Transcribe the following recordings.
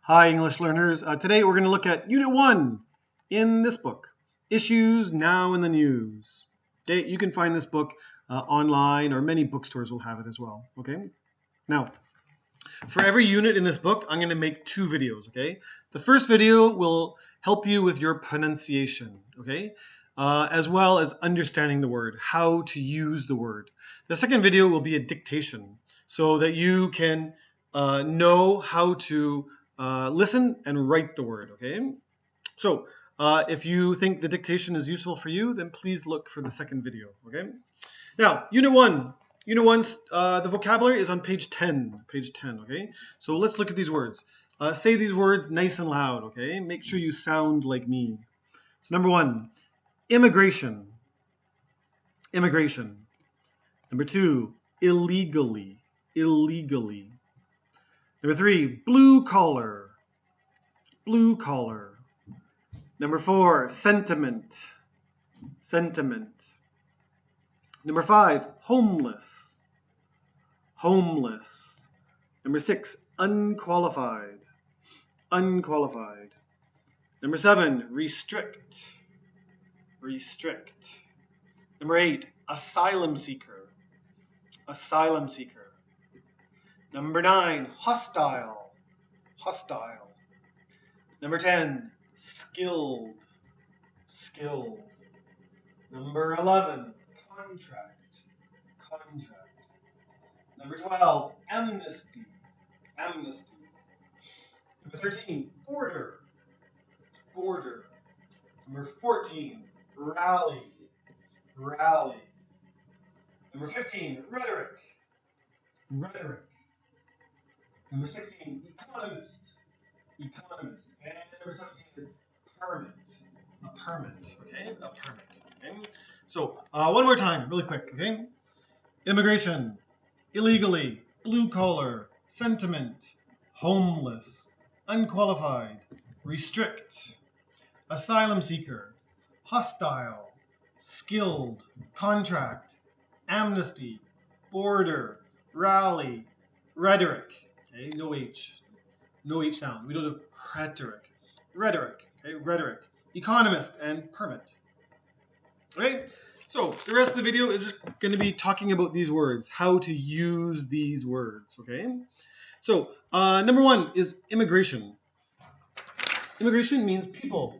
Hi, English learners. Today we're going to look at Unit 1 in this book, Issues Now in the News. Okay, you can find this book online, or many bookstores will have it as well. Okay, now for every unit in this book, I'm going to make 2 videos. Okay, the first video will help you with your pronunciation. Okay, as well as understanding the word, how to use the word. The second video will be a dictation, so that you can know how to listen and write the word. Okay, so if you think the dictation is useful for you, then please look for the second video. Okay, now Unit 1. Unit 1's the vocabulary is on page 10. Page 10. Okay, so let's look at these words. Say these words nice and loud. Okay, make sure you sound like me. So number 1, immigration. Immigration. Number 2, illegally. Illegally. Number 3, blue collar. Blue collar. Number 4, sentiment. Sentiment. Number 5, homeless. Homeless. Number 6, unqualified. Unqualified. Number 7, restrict. Restrict. Number 8, asylum seeker. Asylum seeker. Number 9, hostile. Hostile. Number 10, skilled. Skilled. Number 11, contract. Contract. Number 12, amnesty. Amnesty. Number 13, border. Border. Number 14, rally. Rally. Number 15, rhetoric. Rhetoric. Number 16, economist. Economist. And number 17 is permit. A permit. Okay? A permit. Okay? So, one more time, really quick. Okay? Immigration. Illegally. Blue collar. Sentiment. Homeless. Unqualified. Restrict. Asylum seeker. Hostile. Skilled. Contract. Amnesty. Border. Rally. Rhetoric. Okay, no H. No H sound. We don't do rhetoric. Rhetoric. Okay, rhetoric. Economist and permit. Okay, so the rest of the video is just going to be talking about these words, how to use these words. Okay, so number 1 is immigration. Immigration means people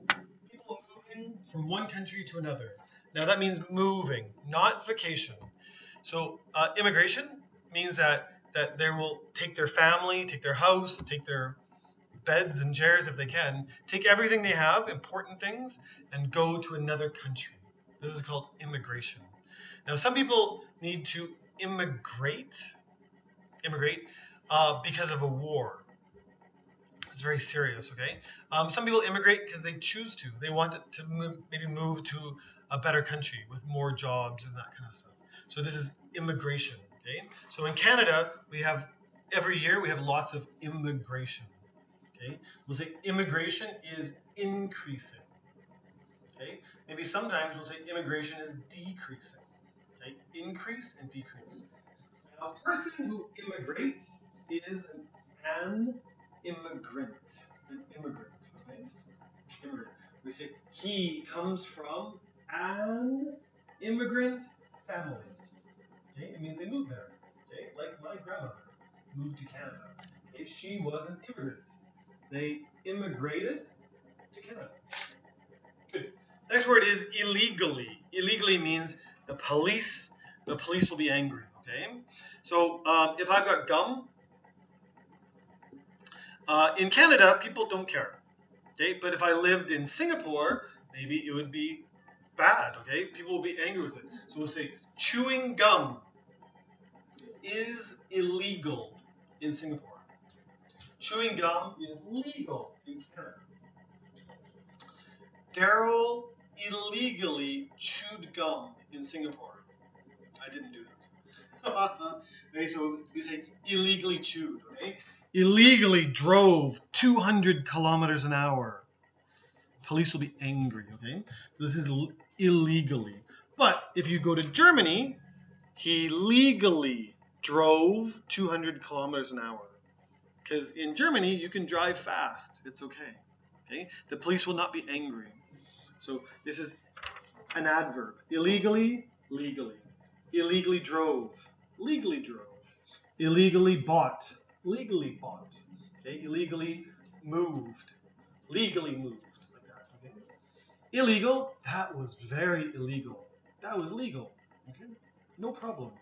moving from one country to another. Now that means moving, not vacation. So immigration means that they will take their family, take their house, take their beds and chairs if they can, take everything they have, important things, and go to another country. This is called immigration. Now, some people need to immigrate because of a war. It's very serious, okay? Some people immigrate because they choose to. They want to maybe move to a better country with more jobs and that kind of stuff. So this is immigration. Okay, so in Canada, every year we have lots of immigration. Okay, we'll say immigration is increasing. Okay, maybe sometimes we'll say immigration is decreasing. Okay, increase and decrease. Now, a person who immigrates is an immigrant. An immigrant. Okay, immigrant. We say he comes from an immigrant family. Okay, it means they moved there. Okay, like my grandmother moved to Canada. Okay, she was an immigrant. They immigrated to Canada. Good. Next word is illegally. Illegally means the police will be angry. Okay, so if I've got gum, in Canada people don't care. Okay, but if I lived in Singapore, maybe it would be bad. Okay, people will be angry with it. So we'll say chewing gum is illegal in Singapore. Chewing gum is legal in Canada. Daryl illegally chewed gum in Singapore. I didn't do that. Okay, so we say illegally chewed. Okay, illegally drove 200 kilometers an hour. Police will be angry. Okay, so this is illegally. But if you go to Germany, he legally drove 200 kilometers an hour. Because in Germany, you can drive fast. It's okay. Okay? The police will not be angry. So this is an adverb. Illegally, legally. Illegally drove, legally drove. Illegally bought, legally bought. Okay? Illegally moved, legally moved. Like that. Okay? Illegal, that was very illegal. That was legal. Okay? No problem.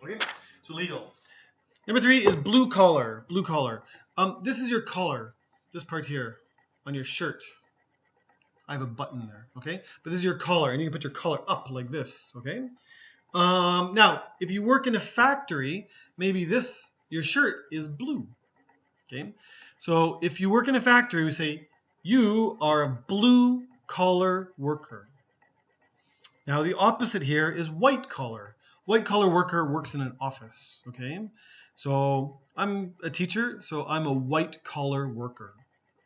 Okay? So legal. Number 3 is blue collar. Blue collar. This is your collar. This part here on your shirt. I have a button there, okay? But this is your collar, and you can put your collar up like this, okay? Now, if you work in a factory, maybe your shirt is blue, okay? So if you work in a factory, we say, you are a blue collar worker. Now, the opposite here is white collar. White collar worker works in an office, okay? So I'm a teacher, so I'm a white collar worker,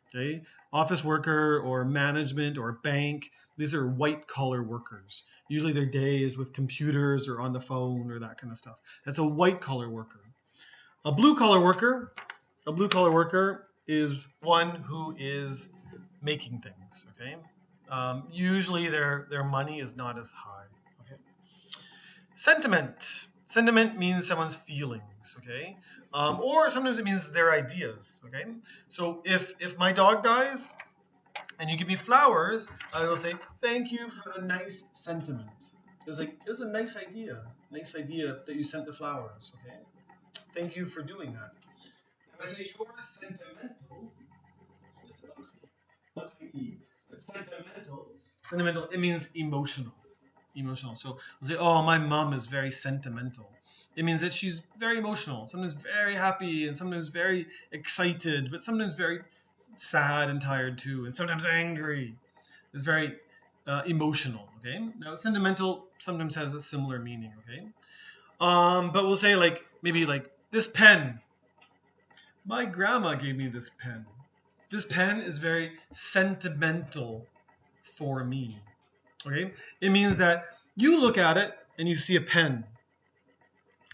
okay? Office worker or management or bank, these are white collar workers. Usually their day is with computers or on the phone or that kind of stuff. That's a white collar worker. A blue collar worker is one who is making things, okay? Usually their money is not as high, okay? Sentiment. Sentiment means someone's feelings, okay? Or sometimes it means their ideas, okay? So if my dog dies and you give me flowers, I will say, thank you for the nice sentiment. It was a nice idea that you sent the flowers, okay? Thank you for doing that. If I say you are sentimental, it's not E, but sentimental, it means emotional. Emotional. So we'll say, oh, my mom is very sentimental. It means that she's very emotional, sometimes very happy and sometimes very excited, but sometimes very sad and tired too, and sometimes angry. It's very emotional, okay? Now, sentimental sometimes has a similar meaning, okay? But we'll say maybe this pen. My grandma gave me this pen. This pen is very sentimental for me. Okay? It means that you look at it and you see a pen.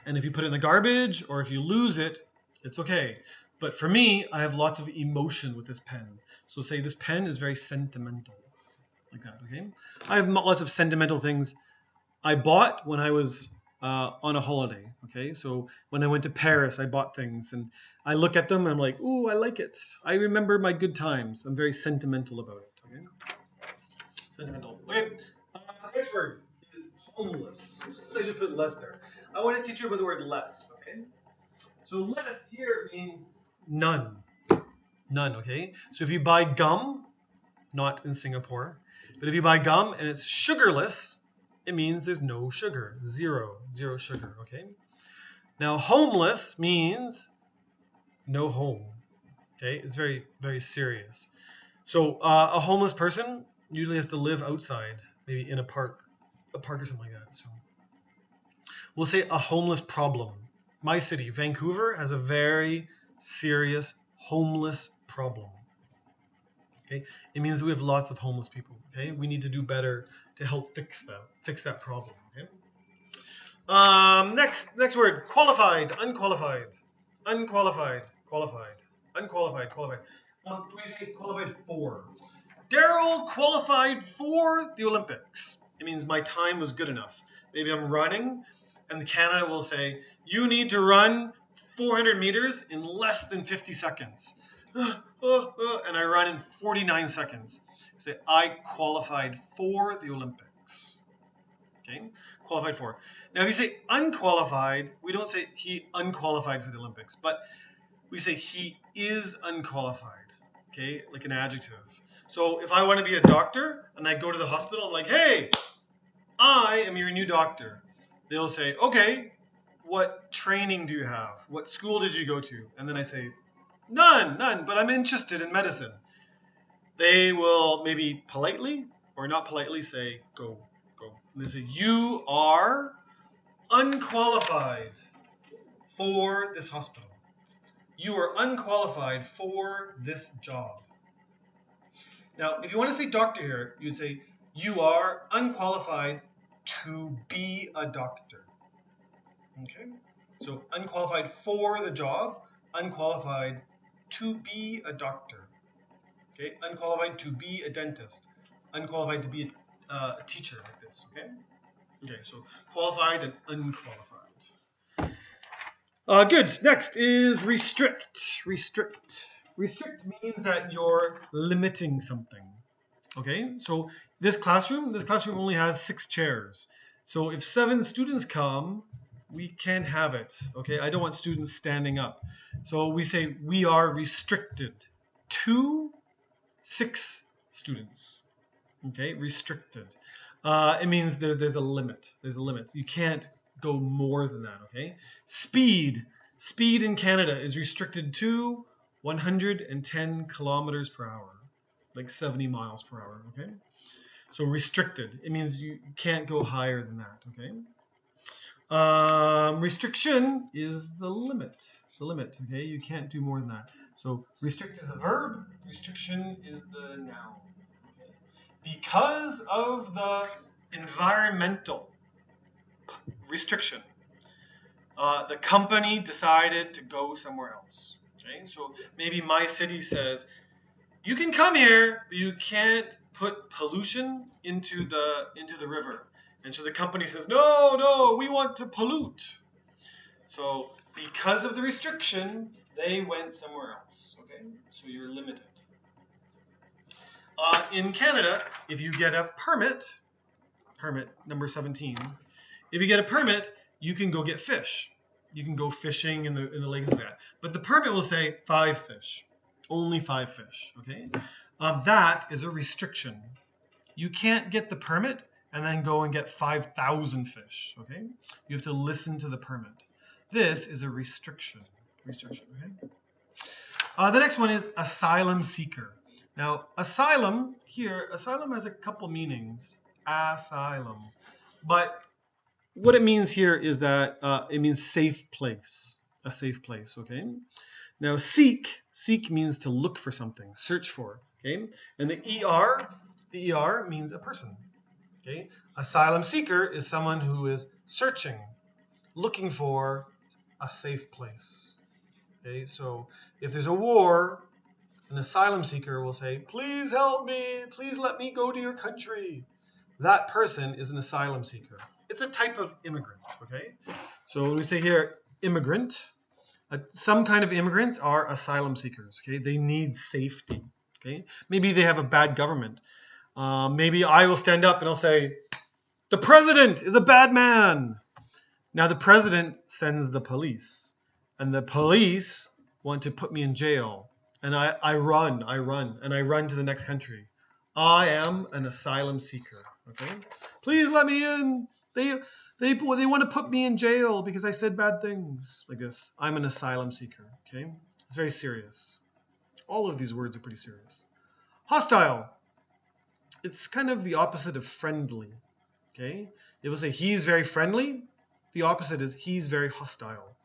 And if you put it in the garbage or if you lose it, it's okay. But for me, I have lots of emotion with this pen. So say this pen is very sentimental. Like that, okay? I have lots of sentimental things I bought when I was on a holiday, okay? So when I went to Paris, I bought things and I look at them and I'm like, ooh, I like it. I remember my good times. I'm very sentimental about it, okay? Sentimental. Okay, next word is homeless. I just put less there. I want to teach you about the word less, okay? So less here means none. None, okay? So if you buy gum, not in Singapore, but if you buy gum and it's sugarless, it means there's no sugar. Zero sugar, okay? Now homeless means no home, okay? It's very, very serious. So a homeless person usually has to live outside, maybe in a park or something like that. So we'll say a homeless problem. My city, Vancouver, has a very serious homeless problem. Okay, it means we have lots of homeless people. Okay, we need to do better to help fix that problem. Okay. Next word, qualified, unqualified, unqualified, qualified, unqualified, qualified. We say qualified for. Daryl qualified for the Olympics. It means my time was good enough. Maybe I'm running, and Canada will say, you need to run 400 meters in less than 50 seconds. And I run in 49 seconds. Say, I qualified for the Olympics. Okay, qualified for. Now, if you say unqualified, we don't say he unqualified for the Olympics, but we say he is unqualified. Okay, like an adjective. So if I want to be a doctor and I go to the hospital, I'm like, hey, I am your new doctor. They'll say, okay, what training do you have? What school did you go to? And then I say, none, but I'm interested in medicine. They will maybe politely or not politely say, go. And they say, you are unqualified for this hospital. You are unqualified for this job. Now, if you want to say doctor here, you'd say, you are unqualified to be a doctor. Okay? So unqualified for the job unqualified to be a doctor. Okay, unqualified to be a dentist, unqualified to be a teacher, like this. Okay. Okay, so qualified and unqualified. Good. Next is restrict. Restrict. Restrict means that you're limiting something. Okay, so this classroom only has 6 chairs. So if 7 students come, we can't have it. Okay, I don't want students standing up. So we say we are restricted to 6 students. Okay, restricted. It means there's a limit. There's a limit. You can't go more than that. Okay. Speed. Speed in Canada is restricted to 110 kilometers per hour, like 70 miles per hour. Okay. So restricted. It means you can't go higher than that. Okay. Restriction is the limit. The limit. Okay. You can't do more than that. So restrict is a verb. Restriction is the noun. Because of the environmental restriction, the company decided to go somewhere else. Okay, so maybe my city says, you can come here, but you can't put pollution into the river. And so the company says, no, we want to pollute. So because of the restriction, they went somewhere else. Okay, so you're limited. In Canada, if you get a permit number 17, if you get a permit, you can go get fish. You can go fishing in the lakes like that. But the permit will say 5 fish, only 5 fish. Okay, that is a restriction. You can't get the permit and then go and get 5,000 fish. Okay, you have to listen to the permit. This is a restriction. Restriction. Okay. The next one is asylum seeker. Now, asylum has a couple meanings. Asylum. But what it means here is that it means safe place. A safe place, okay? Now, seek means to look for something, search for, okay? And the ER means a person, okay? Asylum seeker is someone who is searching, looking for a safe place, okay? So if there's a war, an asylum seeker will say, please help me, please let me go to your country. That person is an asylum seeker. It's a type of immigrant, okay? So when we say here, immigrant, some kind of immigrants are asylum seekers, okay? They need safety, okay? Maybe they have a bad government. Maybe I will stand up and I'll say, the president is a bad man. Now the president sends the police, and the police want to put me in jail. And I run to the next country. I am an asylum seeker. Okay, please let me in. They want to put me in jail because I said bad things like this. I'm an asylum seeker. Okay, it's very serious. All of these words are pretty serious. Hostile. It's kind of the opposite of friendly. Okay, it will say he's very friendly. The opposite is he's very hostile.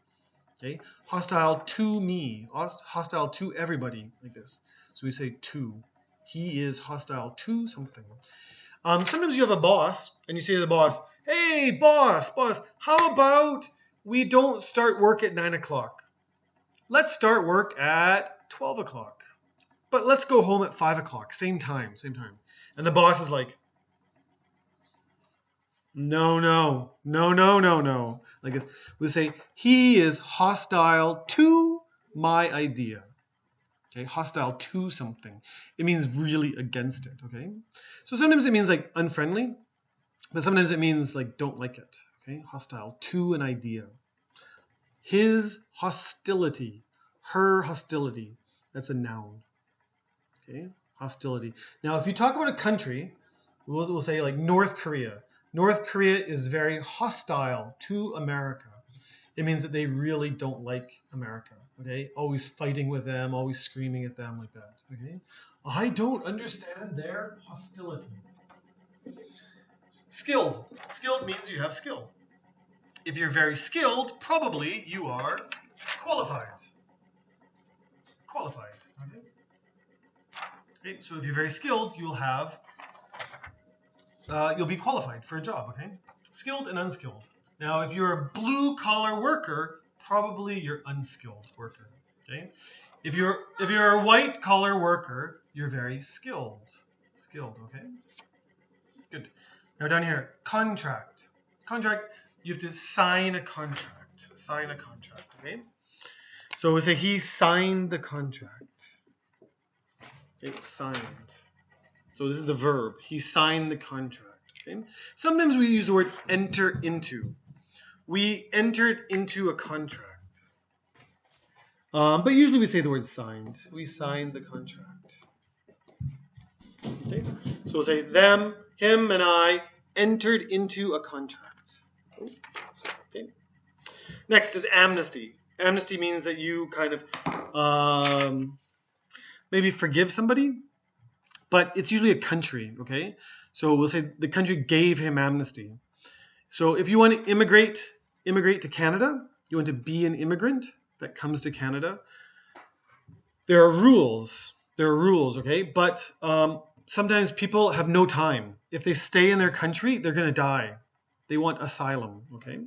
Okay, hostile to me, hostile to everybody, like this. So we say to. He is hostile to something. Sometimes you have a boss, and you say to the boss, hey, boss, how about we don't start work at 9 o'clock? Let's start work at 12 o'clock. But let's go home at 5 o'clock, same time. And the boss is like, no. Like this. We say, he is hostile to my idea. Okay, hostile to something. It means really against it, okay? So sometimes it means like unfriendly, but sometimes it means like don't like it, okay? Hostile to an idea. His hostility, her hostility, that's a noun, okay? Hostility. Now, if you talk about a country, we'll say like North Korea. North Korea is very hostile to America. It means that they really don't like America, okay? Always fighting with them, always screaming at them like that, okay? I don't understand their hostility. Skilled. Skilled means you have skill. If you're very skilled, probably you are qualified. Qualified, okay? So if you're very skilled, you'll be qualified for a job, okay? Skilled and unskilled. Now, if you're a blue-collar worker, probably you're unskilled worker. Okay. If you're a white collar worker, you're very skilled. Skilled, okay? Good. Now down here, contract. Contract, you have to sign a contract. Sign a contract, okay? So we say he signed the contract. It's signed. So this is the verb. He signed the contract. Okay? Sometimes we use the word enter into. We entered into a contract. But usually we say the word signed. We signed the contract. Okay? So we'll say them, him, and I entered into a contract. Okay? Next is amnesty. Amnesty means that you kind of maybe forgive somebody, but it's usually a country, okay? So we'll say the country gave him amnesty. So if you want to immigrate to Canada, you want to be an immigrant that comes to Canada, there are rules. There are rules, okay? But sometimes people have no time. If they stay in their country, they're going to die. They want asylum, okay?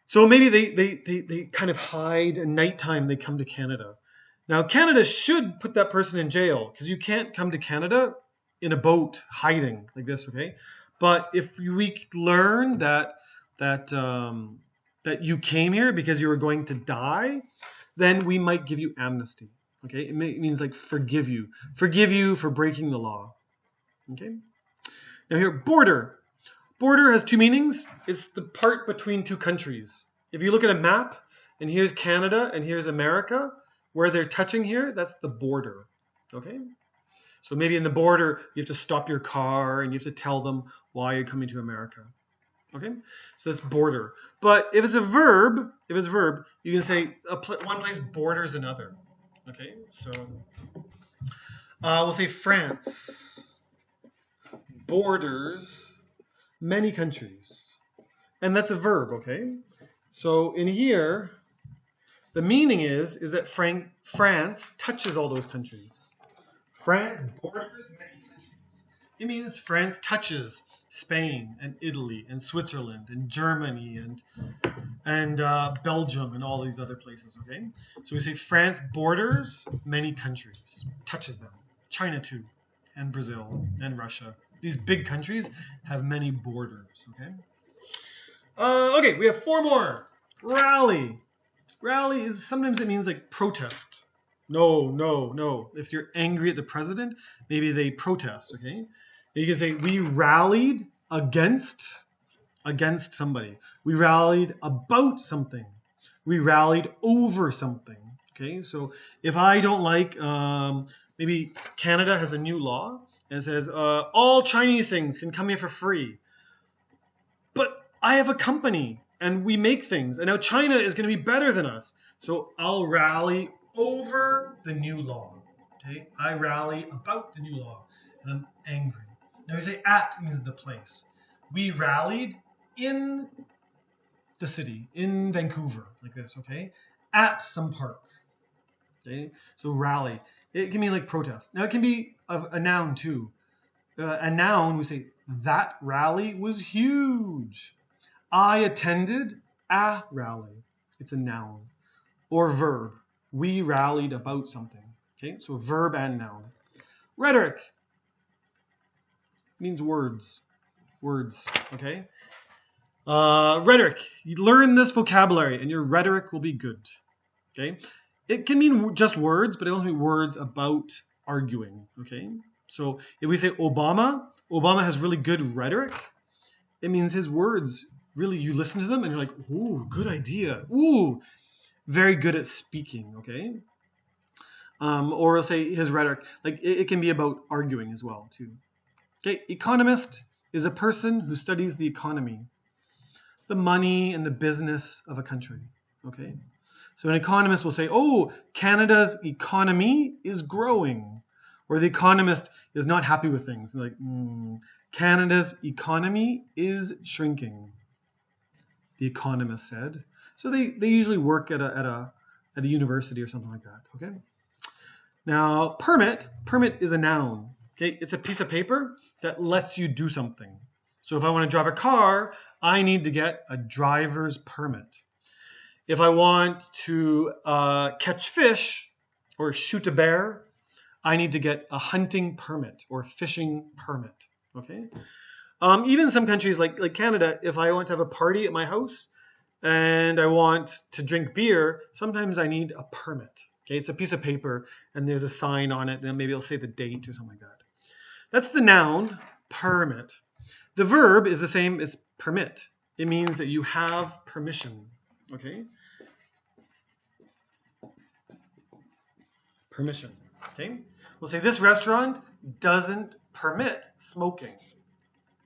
So maybe they kind of hide at nighttime, they come to Canada. Now, Canada should put that person in jail because you can't come to Canada in a boat hiding like this, okay? But if we learn that you came here because you were going to die, then we might give you amnesty, okay? It means like forgive you for breaking the law, okay? Now here, border. Border has two meanings. It's the part between two countries. If you look at a map, and here's Canada and here's America, where they're touching here, that's the border, okay? So maybe in the border, you have to stop your car and you have to tell them why you're coming to America, okay? So that's border. But if it's a verb, you can say one place borders another, okay? So we'll say France borders many countries. And that's a verb, okay? So in here, the meaning is that France touches all those countries. France borders many countries. It means France touches Spain and Italy and Switzerland and Germany and Belgium and all these other places, okay? So we say France borders many countries, touches them. China too, and Brazil and Russia. These big countries have many borders, okay? Okay, we have four more. Rally. Rally is, sometimes it means like protest. No. If you're angry at the president, maybe they protest, okay? You can say, we rallied against somebody. We rallied about something. We rallied over something, okay? So if I don't like, maybe Canada has a new law, and it says, all Chinese things can come here for free. But I have a company, and we make things, and now China is going to be better than us. So I'll rally over the new law, okay? I rally about the new law, and I'm angry. Now we say at means the place. We rallied in the city, in Vancouver, like this, okay? At some park, okay? So rally. It can mean like protest. Now it can be a noun too. A noun, we say, that rally was huge. I attended a rally. It's a noun. Or verb. We rallied about something. Okay, so verb and noun. Rhetoric means words. Words, okay? Rhetoric. You learn this vocabulary and your rhetoric will be good. Okay? It can mean just words, but it also means words about arguing. Okay? So if we say Obama has really good rhetoric, it means his words, really, you listen to them and you're like, ooh, good idea. Ooh, very good at speaking, okay? Or we'll say his rhetoric, like it can be about arguing as well, too. Okay, economist is a person who studies the economy, the money and the business of a country, okay? So an economist will say, oh, Canada's economy is growing. Or the economist is not happy with things. Like, Canada's economy is shrinking, the economist said. So they usually work at a university or something like that, okay? Now, permit is a noun, okay? It's a piece of paper that lets you do something. So if I want to drive a car, I need to get a driver's permit. If I want to catch fish or shoot a bear, I need to get a hunting permit or fishing permit. Okay. Even in some countries like Canada, if I want to have a party at my house and I want to drink beer, sometimes I need a permit. Okay, it's a piece of paper and there's a sign on it, and maybe it'll say the date or something like that. That's the noun, permit. The verb is the same as permit. It means that you have permission. Okay? Permission. Okay? We'll say this restaurant doesn't permit smoking.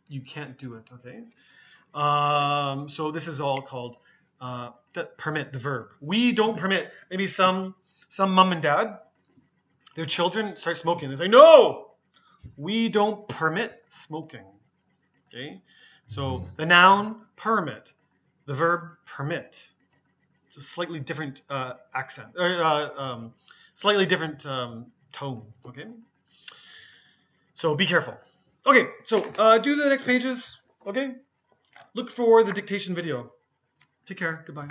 You can't do it. Okay? So this is all called permit, the verb. We don't permit. Maybe some mom and dad, their children start smoking. They say, no, we don't permit smoking. Okay? So the noun, permit. The verb, permit. It's a slightly different accent, or slightly different tone. Okay? So be careful. Okay, so do the next pages. Okay? Look for the dictation video. Take care. Goodbye.